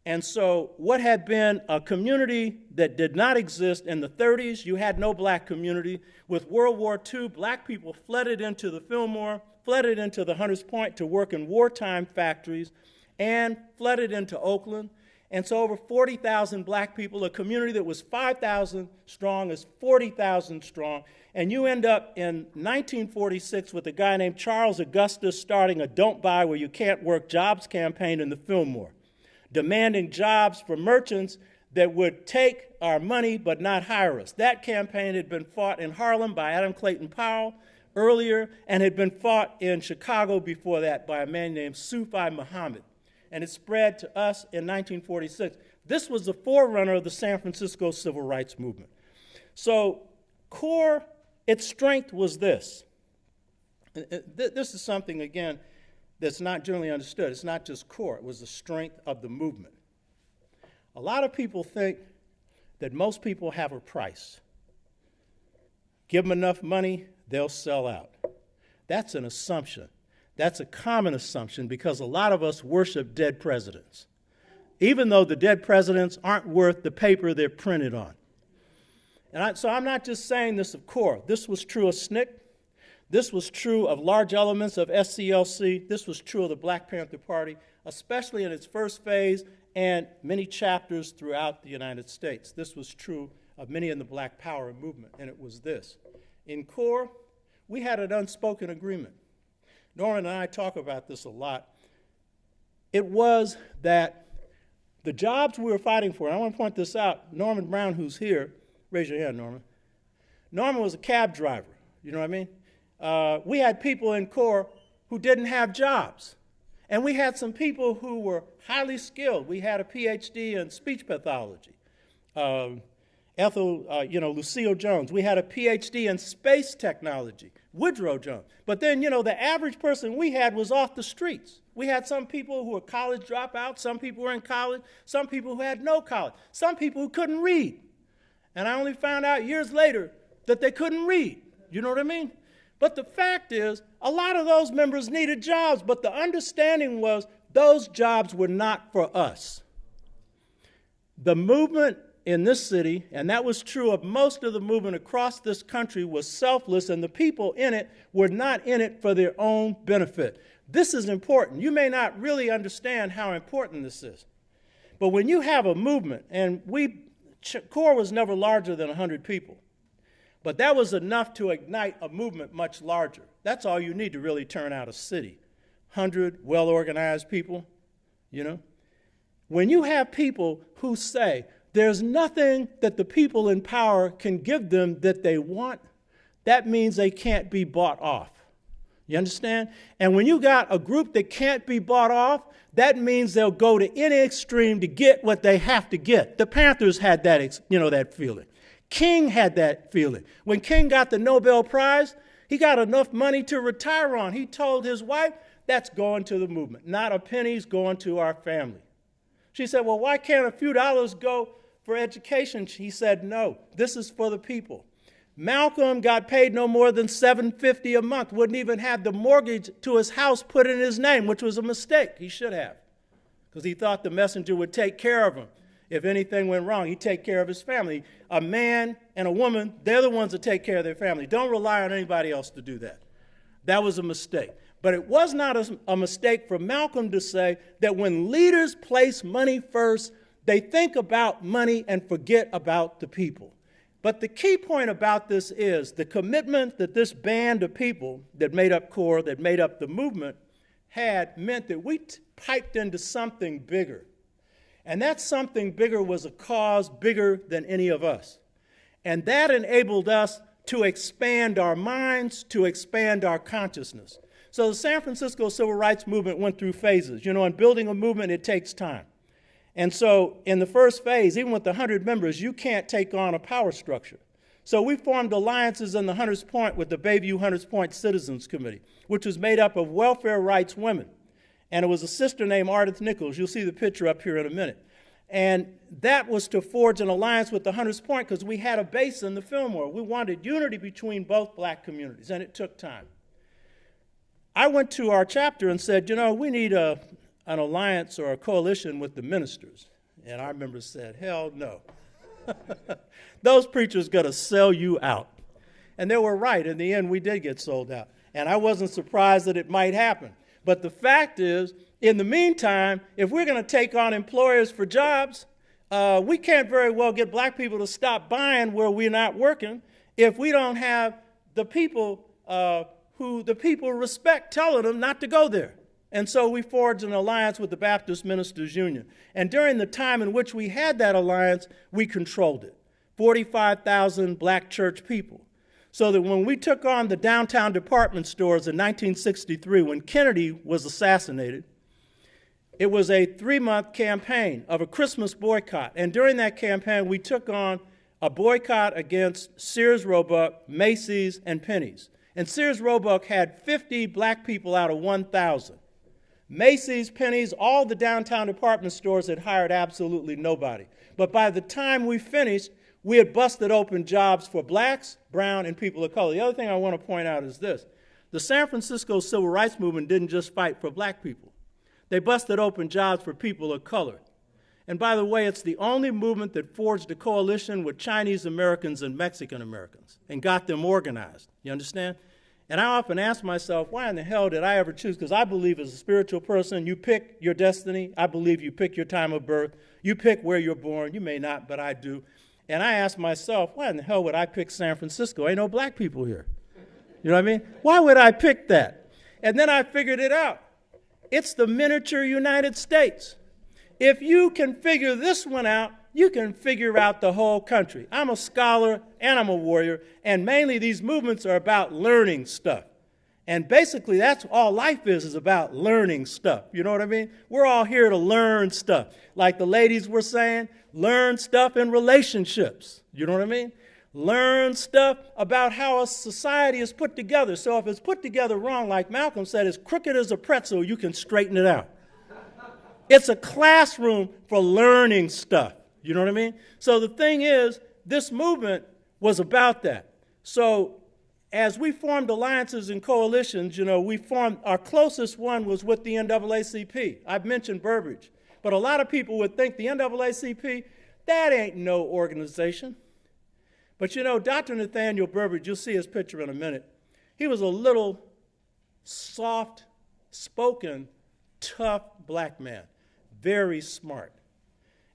And so what had been a community that did not exist in the 30s, you had no black community. With World War II, black people flooded into the Fillmore, flooded into the Hunters Point to work in wartime factories, and flooded into Oakland. And so over 40,000 black people, a community that was 5,000 strong is 40,000 strong. And you end up in 1946 with a guy named Charles Augustus starting a Don't Buy Where You Can't Work jobs campaign in the Fillmore, demanding jobs for merchants that would take our money but not hire us. That campaign had been fought in Harlem by Adam Clayton Powell earlier and had been fought in Chicago before that by a man named Sufi Muhammad. And it spread to us in 1946. This was the forerunner of the San Francisco civil rights movement. So CORE, its strength was this. This is something, again, that's not generally understood. It's not just CORE. It was the strength of the movement. A lot of people think that most people have a price. Give them enough money, they'll sell out. That's an assumption. That's a common assumption because a lot of us worship dead presidents, even though the dead presidents aren't worth the paper they're printed on. And so I'm not just saying this of CORE. This was true of SNCC. This was true of large elements of SCLC. This was true of the Black Panther Party, especially in its first phase and many chapters throughout the United States. This was true of many in the Black Power movement, and it was this. In CORE, we had an unspoken agreement. Norman and I talk about this a lot. It was that the jobs we were fighting for, and I want to point this out, Norman Brown, who's here, raise your hand, Norman. Norman was a cab driver, you know what I mean? We had people in CORE who didn't have jobs. And we had some people who were highly skilled. We had a PhD in speech pathology. Lucille Jones. We had a PhD in space technology, Woodrow Jones. But then, the average person we had was off the streets. We had some people who were college dropouts, some people were in college, some people who had no college, some people who couldn't read. And I only found out years later that they couldn't read. You know what I mean? But the fact is, a lot of those members needed jobs, but the understanding was those jobs were not for us. The movement in this city, and that was true of most of the movement across this country, was selfless, and the people in it were not in it for their own benefit. This is important. You may not really understand how important this is. But when you have a movement, and CORE was never larger than 100 people, but that was enough to ignite a movement much larger. That's all you need to really turn out a city. 100 well-organized people, you know. When you have people who say, there's nothing that the people in power can give them that they want, that means they can't be bought off. You understand? And when you got a group that can't be bought off, that means they'll go to any extreme to get what they have to get. The Panthers had that, that feeling. King had that feeling. When King got the Nobel Prize, he got enough money to retire on. He told his wife, that's going to the movement. Not a penny's going to our family. She said, well, why can't a few dollars go for education? He said, no, this is for the people. Malcolm got paid no more than $750 a month, wouldn't even have the mortgage to his house put in his name, which was a mistake. He should have, because he thought the messenger would take care of him. If anything went wrong, he'd take care of his family. A man and a woman, they're the ones that take care of their family. Don't rely on anybody else to do that. That was a mistake. But it was not a mistake for Malcolm to say that when leaders place money first, they think about money and forget about the people. But the key point about this is the commitment that this band of people that made up CORE, that made up the movement, had meant that we piped into something bigger. And that something bigger was a cause bigger than any of us. And that enabled us to expand our minds, to expand our consciousness. So the San Francisco Civil Rights Movement went through phases. In building a movement, it takes time. And so in the first phase, even with the 100 members, you can't take on a power structure. So we formed alliances in the Hunters Point with the Bayview Hunters Point Citizens Committee, which was made up of welfare rights women. And it was a sister named Ardith Nichols. You'll see the picture up here in a minute. And that was to forge an alliance with the Hunters Point because we had a base in the Fillmore. We wanted unity between both black communities, and it took time. I went to our chapter and said, we need an alliance or a coalition with the ministers. And our members said, hell no. Those preachers got to sell you out. And they were right. In the end, we did get sold out. And I wasn't surprised that it might happen. But the fact is, in the meantime, if we're going to take on employers for jobs, we can't very well get black people to stop buying where we're not working if we don't have the people who the people respect telling them not to go there. And so we forged an alliance with the Baptist Ministers Union. And during the time in which we had that alliance, we controlled it. 45,000 black church people. So that when we took on the downtown department stores in 1963, when Kennedy was assassinated, it was a 3-month campaign of a Christmas boycott. And during that campaign, we took on a boycott against Sears Roebuck, Macy's, and Penny's. And Sears Roebuck had 50 black people out of 1,000. Macy's, Penny's, all the downtown department stores had hired absolutely nobody. But by the time we finished, we had busted open jobs for blacks, brown, and people of color. The other thing I want to point out is this. The San Francisco Civil Rights Movement didn't just fight for black people. They busted open jobs for people of color. And by the way, it's the only movement that forged a coalition with Chinese Americans and Mexican Americans and got them organized. You understand? And I often ask myself, why in the hell did I ever choose? Because I believe as a spiritual person, you pick your destiny. I believe you pick your time of birth. You pick where you're born. You may not, but I do. And I ask myself, why in the hell would I pick San Francisco? Ain't no black people here. You know what I mean? Why would I pick that? And then I figured it out. It's the miniature United States. If you can figure this one out, you can figure out the whole country. I'm a scholar and I'm a warrior, and mainly these movements are about learning stuff. And basically that's all life is about learning stuff. You know what I mean? We're all here to learn stuff. Like the ladies were saying, learn stuff in relationships. You know what I mean? Learn stuff about how a society is put together. So if it's put together wrong, like Malcolm said, as crooked as a pretzel, you can straighten it out. It's a classroom for learning stuff. You know what I mean? So the thing is, this movement was about that. So as we formed alliances and coalitions, our closest one was with the NAACP. I've mentioned Burbridge. But a lot of people would think the NAACP, that ain't no organization. But Dr. Nathaniel Burbridge, you'll see his picture in a minute, he was a little soft-spoken, tough black man, very smart.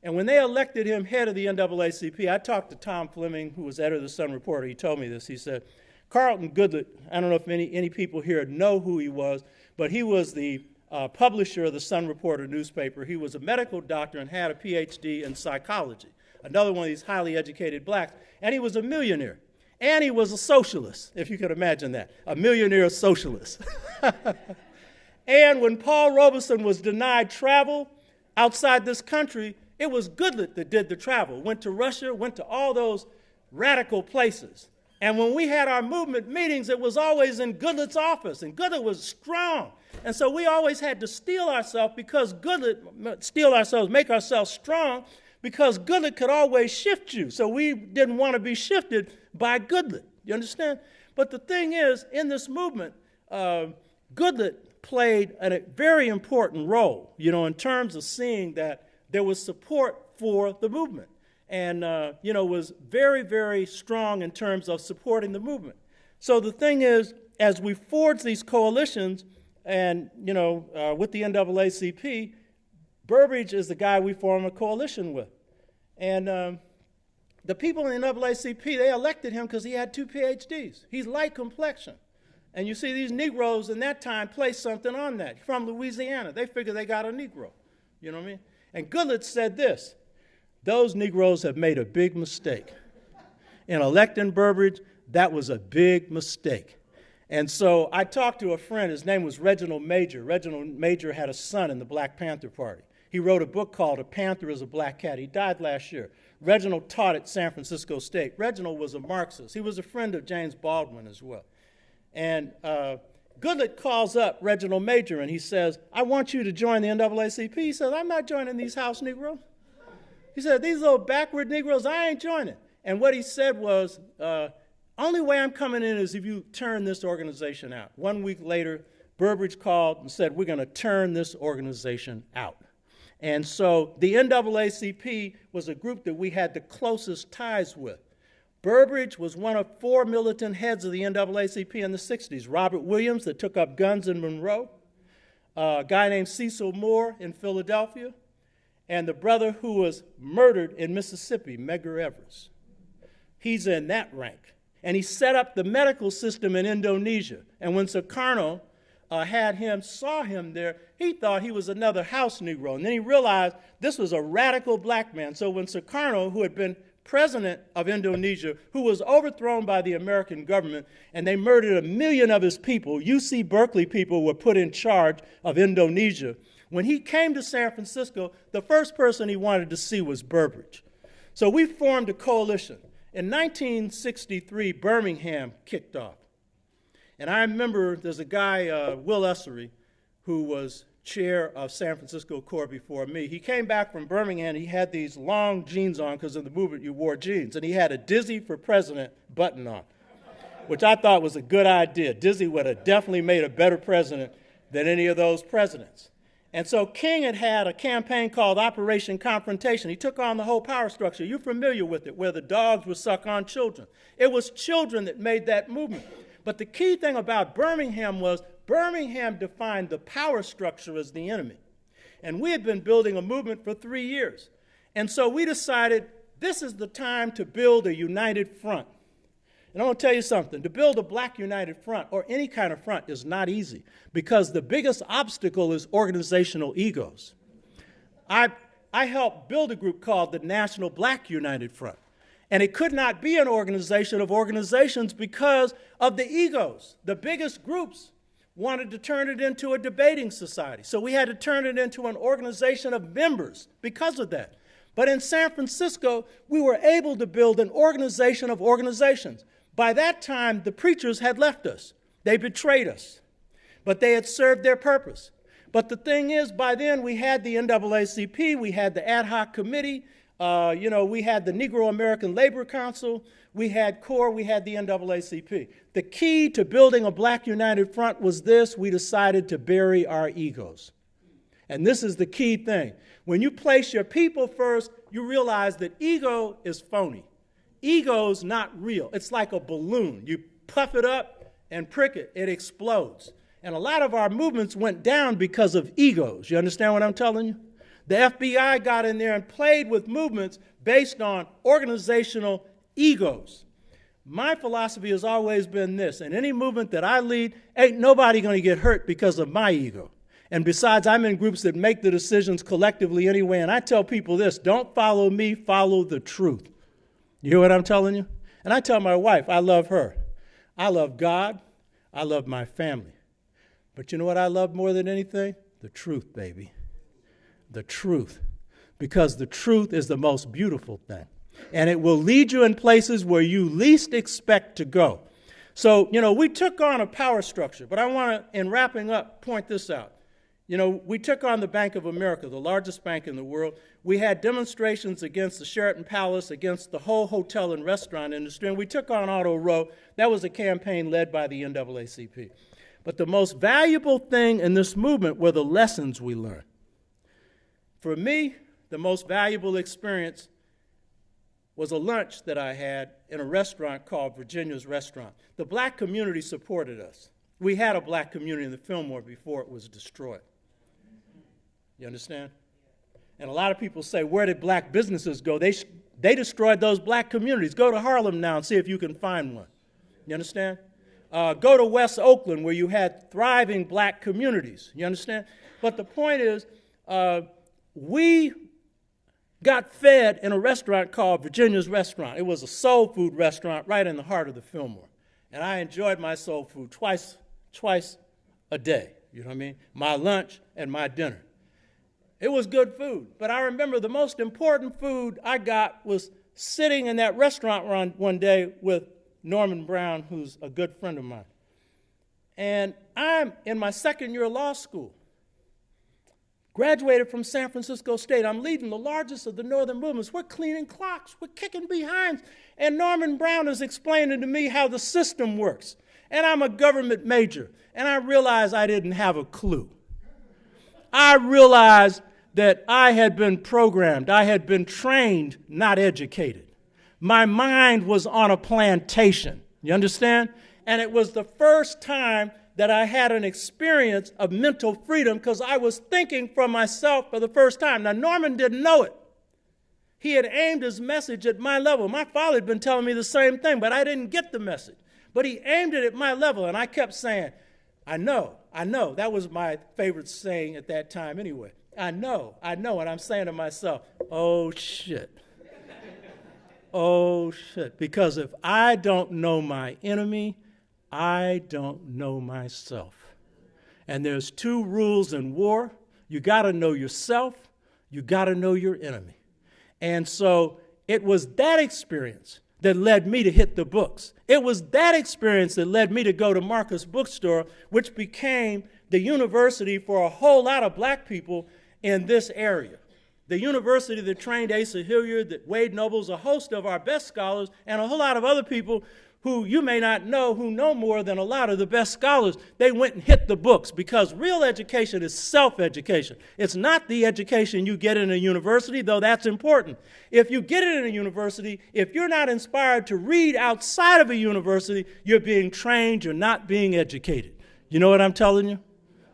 And when they elected him head of the NAACP, I talked to Tom Fleming, who was editor of the Sun Reporter. He told me this. He said, Carlton Goodlett, I don't know if any people here know who he was, but he was the publisher of the Sun Reporter newspaper. He was a medical doctor and had a PhD in psychology, another one of these highly educated blacks, and he was a millionaire. And he was a socialist, if you could imagine that, a millionaire socialist. And when Paul Robeson was denied travel outside this country, it was Goodlett that did the travel, went to Russia, went to all those radical places. And when we had our movement meetings, it was always in Goodlett's office, and Goodlett was strong. And so we always had to make ourselves strong, because Goodlett could always shift you. So we didn't want to be shifted by Goodlett. You understand? But the thing is, in this movement, Goodlett played a very important role, in terms of seeing that there was support for the movement. And, was very, very strong in terms of supporting the movement. So the thing is, as we forged these coalitions and, with the NAACP, Burbridge is the guy we formed a coalition with. And the people in the NAACP, they elected him because he had 2 PhDs. He's light complexion. And you see these Negroes in that time placed something on that. From Louisiana. They figured they got a Negro. You know what I mean? And Goodlett said this: those Negroes have made a big mistake. In electing Burbridge, that was a big mistake. And so I talked to a friend. His name was Reginald Major. Reginald Major had a son in the Black Panther Party. He wrote a book called A Panther is a Black Cat. He died last year. Reginald taught at San Francisco State. Reginald was a Marxist. He was a friend of James Baldwin as well. And Goodlett calls up Reginald Major and he says, I want you to join the NAACP. He says, I'm not joining these house Negroes. He said, these little backward Negroes, I ain't joining. And what he said was, only way I'm coming in is if you turn this organization out. 1 week later, Burbridge called and said, we're going to turn this organization out. And so the NAACP was a group that we had the closest ties with. Burbridge was one of 4 militant heads of the NAACP in the 60s. Robert Williams, that took up guns in Monroe, a guy named Cecil Moore in Philadelphia, and the brother who was murdered in Mississippi, Medgar Evers. He's in that rank. And he set up the medical system in Indonesia. And when Sukarno saw him there, he thought he was another house Negro. And then he realized this was a radical black man. So when Sukarno, who had been president of Indonesia, who was overthrown by the American government, and they murdered 1 million of his people, UC Berkeley people were put in charge of Indonesia. When he came to San Francisco, the first person he wanted to see was Burbridge. So we formed a coalition. In 1963, Birmingham kicked off. And I remember there's a guy, Will Essery, who was chair of San Francisco Corps before me. He came back from Birmingham. He had these long jeans on because in the movement you wore jeans. And he had a Dizzy for President button on, which I thought was a good idea. Dizzy would have definitely made a better president than any of those presidents. And so King had a campaign called Operation Confrontation. He took on the whole power structure. You're familiar with it, where the dogs would suck on children. It was children that made that movement. But the key thing about Birmingham was Birmingham defined the power structure as the enemy. And we had been building a movement for 3 years. And so we decided this is the time to build a united front. And I want to tell you something. To build a black united front, or any kind of front, is not easy, because the biggest obstacle is organizational egos. I helped build a group called the National Black United Front. And it could not be an organization of organizations because of the egos. The biggest groups wanted to turn it into a debating society. So we had to turn it into an organization of members because of that. But in San Francisco, we were able to build an organization of organizations. By that time, the preachers had left us. They betrayed us. But they had served their purpose. But the thing is, by then we had the NAACP, we had the ad hoc committee, We had the Negro American Labor Council, we had CORE, we had the NAACP. The key to building a black united front was this: we decided to bury our egos. And this is the key thing. When you place your people first, you realize that ego is phony. Ego's not real. It's like a balloon. You puff it up and prick it, it explodes. And a lot of our movements went down because of egos. You understand what I'm telling you? The FBI got in there and played with movements based on organizational egos. My philosophy has always been this: in any movement that I lead, ain't nobody going to get hurt because of my ego. And besides, I'm in groups that make the decisions collectively anyway, and I tell people this: don't follow me, follow the truth. You hear what I'm telling you? And I tell my wife, I love her. I love God. I love my family. But you know what I love more than anything? The truth, baby. The truth. Because the truth is the most beautiful thing. And it will lead you in places where you least expect to go. So, we took on a power structure. But I want to, in wrapping up, point this out. We took on the Bank of America, the largest bank in the world. We had demonstrations against the Sheraton Palace, against the whole hotel and restaurant industry, and we took on Auto Row. That was a campaign led by the NAACP. But the most valuable thing in this movement were the lessons we learned. For me, the most valuable experience was a lunch that I had in a restaurant called Virginia's Restaurant. The black community supported us. We had a black community in the Fillmore before it was destroyed. You understand? And a lot of people say, where did black businesses go? They destroyed those black communities. Go to Harlem now and see if you can find one. You understand? Go to West Oakland, where you had thriving black communities. You understand? But the point is, we got fed in a restaurant called Virginia's Restaurant. It was a soul food restaurant right in the heart of the Fillmore. And I enjoyed my soul food twice a day. You know what I mean? My lunch and my dinner. It was good food. But I remember the most important food I got was sitting in that restaurant one day with Norman Brown, who's a good friend of mine. And I'm in my second year of law school. Graduated from San Francisco State. I'm leading the largest of the northern movements. We're cleaning clocks. We're kicking behinds. And Norman Brown is explaining to me how the system works. And I'm a government major. And I realized I didn't have a clue. I realized that I had been programmed. I had been trained, not educated. My mind was on a plantation. You understand? And it was the first time that I had an experience of mental freedom because I was thinking for myself for the first time. Now, Norman didn't know it. He had aimed his message at my level. My father had been telling me the same thing, but I didn't get the message. But he aimed it at my level, and I kept saying, I know. That was my favorite saying at that time anyway. I know. And I'm saying to myself, oh, shit. Oh, shit. Because if I don't know my enemy, I don't know myself. And there's two rules in war. You got to know yourself. You got to know your enemy. And so it was that experience that led me to hit the books. It was that experience that led me to go to Marcus Bookstore, which became the university for a whole lot of black people in this area. The university that trained Asa Hilliard, that Wade Nobles, a host of our best scholars, and a whole lot of other people who you may not know, who know more than a lot of the best scholars. They went and hit the books because real education is self-education. It's not the education you get in a university, though that's important. If you get it in a university, if you're not inspired to read outside of a university, you're being trained, you're not being educated. You know what I'm telling you?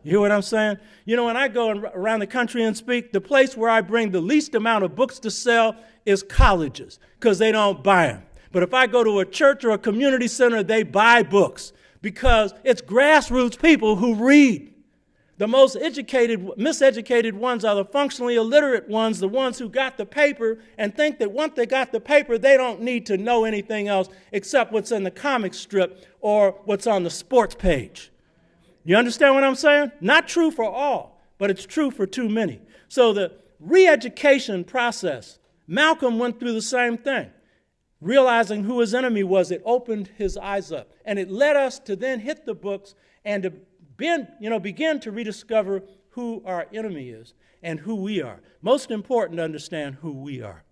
You hear what I'm saying? When I go around the country and speak, the place where I bring the least amount of books to sell is colleges because they don't buy them. But if I go to a church or a community center, they buy books because it's grassroots people who read. The most miseducated ones are the functionally illiterate ones, the ones who got the paper and think that once they got the paper, they don't need to know anything else except what's in the comic strip or what's on the sports page. You understand what I'm saying? Not true for all, but it's true for too many. So the re-education process, Malcolm went through the same thing. Realizing who his enemy was, it opened his eyes up. And it led us to then hit the books and to begin to rediscover who our enemy is and who we are. Most important to understand who we are.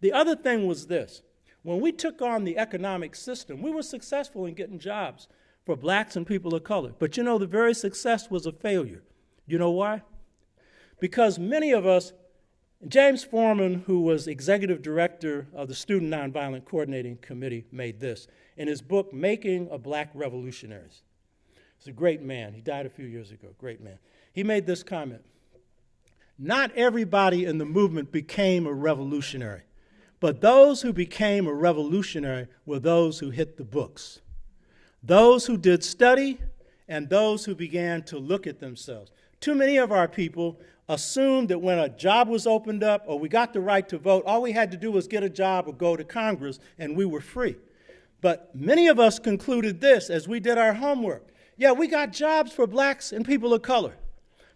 The other thing was this. When we took on the economic system, we were successful in getting jobs for blacks and people of color. But you know, the very success was a failure. You know why? Because many of us, James Foreman, who was executive director of the Student Nonviolent Coordinating Committee, made this in his book, Making of Black Revolutionaries. He's a great man. He died a few years ago, great man. He made this comment. Not everybody in the movement became a revolutionary, but those who became a revolutionary were those who hit the books, those who did study, and those who began to look at themselves. Too many of our people assumed that when a job was opened up or we got the right to vote, all we had to do was get a job or go to Congress and we were free. But many of us concluded this as we did our homework. Yeah, we got jobs for blacks and people of color.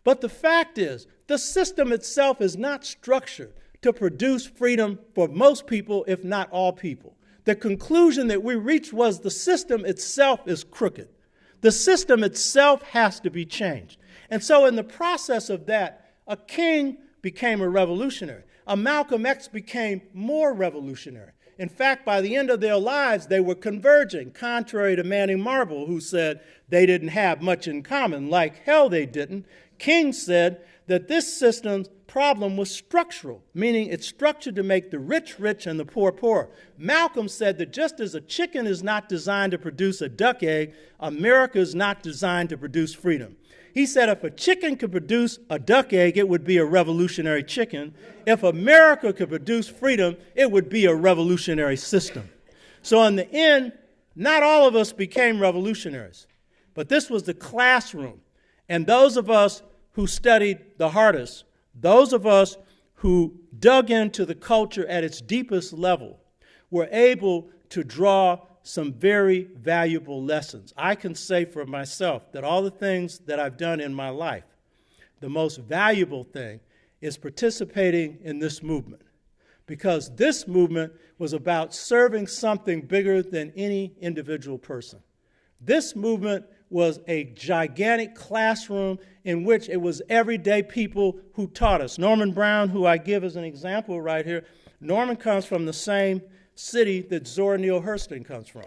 But the fact is, the system itself is not structured to produce freedom for most people, if not all people. The conclusion that we reached was the system itself is crooked. The system itself has to be changed. And so in the process of that, a King became a revolutionary. A Malcolm X became more revolutionary. In fact, by the end of their lives, they were converging, contrary to Manning Marble, who said they didn't have much in common. Like hell they didn't. King said that this system's problem was structural, meaning it's structured to make the rich rich and the poor poor. Malcolm said that just as a chicken is not designed to produce a duck egg, America is not designed to produce freedom. He said if a chicken could produce a duck egg, it would be a revolutionary chicken. If America could produce freedom, it would be a revolutionary system. So in the end, not all of us became revolutionaries, but this was the classroom. And those of us who studied the hardest, those of us who dug into the culture at its deepest level, were able to draw some very valuable lessons. I can say for myself that all the things that I've done in my life, the most valuable thing is participating in this movement, because this movement was about serving something bigger than any individual person. This movement was a gigantic classroom in which it was everyday people who taught us. Norman Brown, who I give as an example right here, Norman comes from the same city that Zora Neale Hurston comes from.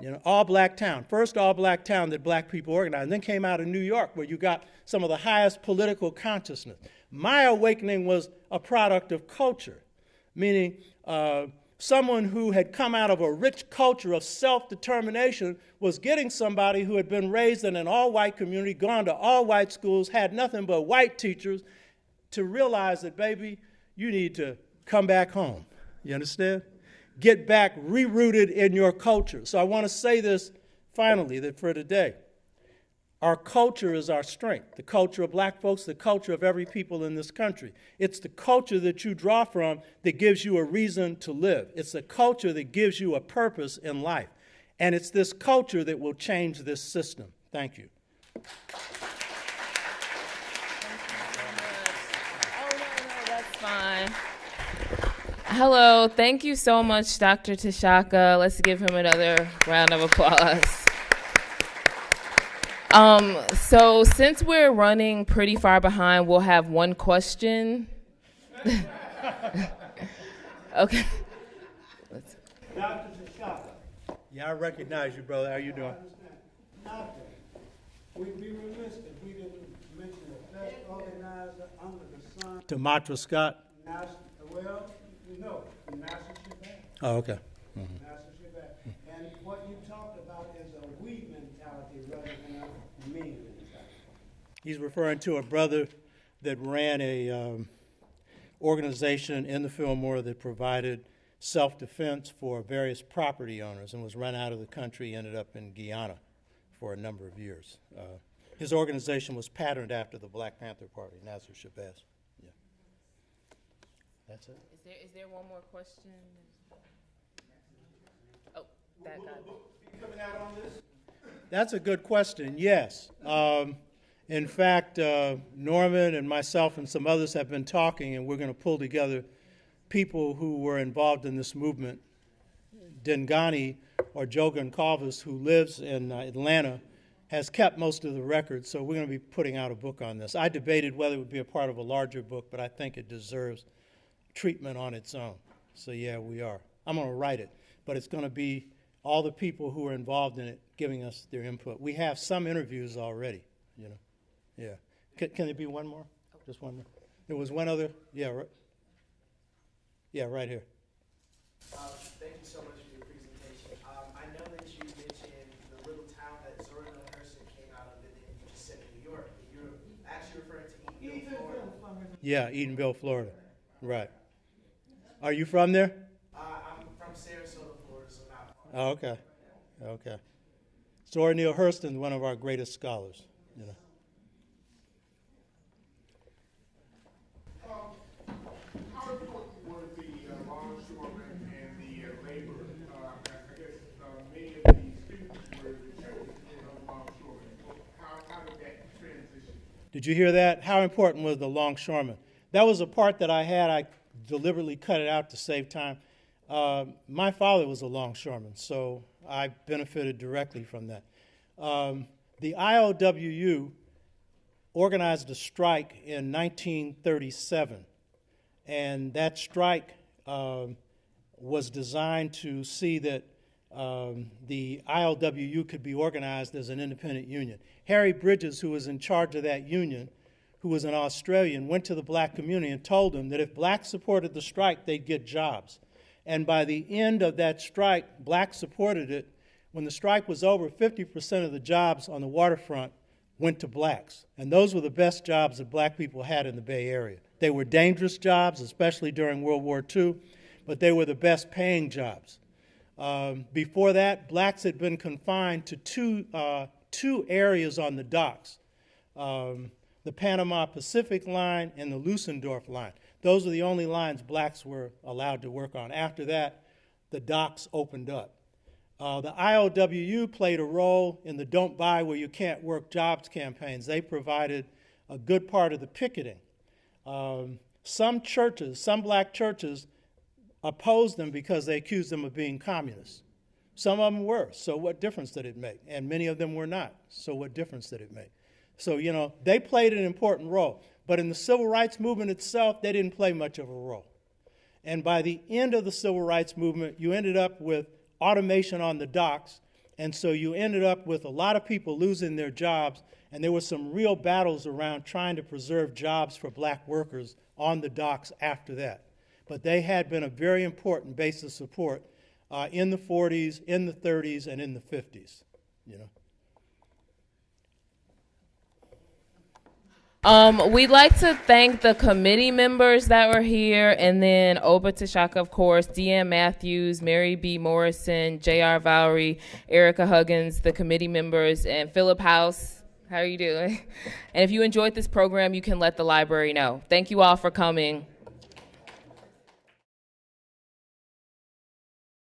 You know, all-black town. First all-black town that black people organized, and then came out of New York where you got some of the highest political consciousness. My awakening was a product of culture, meaning someone who had come out of a rich culture of self-determination was getting somebody who had been raised in an all-white community, gone to all-white schools, had nothing but white teachers, to realize that, baby, you need to come back home. You understand? Get back rerouted in your culture. So I want to say this finally, that for today, our culture is our strength. The culture of black folks, the culture of every people in this country. It's the culture that you draw from that gives you a reason to live. It's the culture that gives you a purpose in life. And it's this culture that will change this system. Thank you. That's fine. Hello, thank you so much, Dr. T'Shaka. Let's give him another round of applause. So since we're running pretty far behind, we'll have one question. Okay. Dr. T'Shaka. Yeah, I recognize you, brother. How you doing? We'd be remiss if we didn't mention the best organizer under the sun. Tamatra Scott. Well, no, Master Shabbat. Oh, okay. Master Shabbat. And what you talked about is a we mentality rather than a me mentality. He's referring to a brother that ran a organization in the Fillmore that provided self-defense for various property owners and was run out of the country, ended up in Guyana for a number of years. His organization was patterned after the Black Panther Party, Nasser Shabazz. Yeah. That's it. Is there one more question? Oh, that guy. Coming out on this? That's a good question, yes. In fact, Norman and myself and some others have been talking, and we're going to pull together people who were involved in this movement. Dengani, or Jogan Calvis, who lives in Atlanta, has kept most of the records, so we're going to be putting out a book on this. I debated whether it would be a part of a larger book, but I think it deserves treatment on its own. So yeah, we are. I'm going to write it, but it's going to be all the people who are involved in it giving us their input. We have some interviews already, you know. Yeah. Can there be one more? Just one more. There was one other. Yeah, right. Yeah, right here. Thank you so much for your presentation. I know that you mentioned the little town that Zora Neale Hurston came out of, and then you just said New York. But you're actually referring to Eatonville, Florida. Yeah, Eatonville, Florida. Right. Are you from there? I'm from Sarasota, Florida, so not far. Oh, okay. Okay. Zora Neale Hurston, one of our greatest scholars, you know. How important were the longshoremen and the labor? I guess many of the students were the children of longshoremen. How did that transition? Did you hear that? How important was the longshoreman? That was a part that I had. I deliberately cut it out to save time. My father was a longshoreman, so I benefited directly from that. The IOWU organized a strike in 1937, and that strike was designed to see that the ILWU could be organized as an independent union. Harry Bridges, who was in charge of that union, who was an Australian, went to the black community and told them that if blacks supported the strike, they'd get jobs. And by the end of that strike, blacks supported it. When the strike was over, 50% of the jobs on the waterfront went to blacks. And those were the best jobs that black people had in the Bay Area. They were dangerous jobs, especially during World War II, but they were the best paying jobs. Before that, blacks had been confined to two areas on the docks, the Panama Pacific line and the Lusendorf line. Those are the only lines blacks were allowed to work on. After that, the docks opened up. The IOWU played a role in the Don't Buy Where You Can't Work jobs campaigns. They provided a good part of the picketing. Some churches, some black churches, opposed them because they accused them of being communists. Some of them were, so what difference did it make? And many of them were not, so what difference did it make? So, you know, they played an important role. But in the civil rights movement itself, they didn't play much of a role. And by the end of the civil rights movement, you ended up with automation on the docks, and so you ended up with a lot of people losing their jobs, and there were some real battles around trying to preserve jobs for black workers on the docks after that. But they had been a very important base of support in the 40s, in the 30s, and in the 50s, you know. We'd like to thank the committee members that were here, and then Oba T'Shaka, of course, Deanne Matthews, Mary B. Morrison, J.R. Valerie, Erica Huggins, the committee members, and Philip House. How are you doing? And if you enjoyed this program, you can let the library know. Thank you all for coming.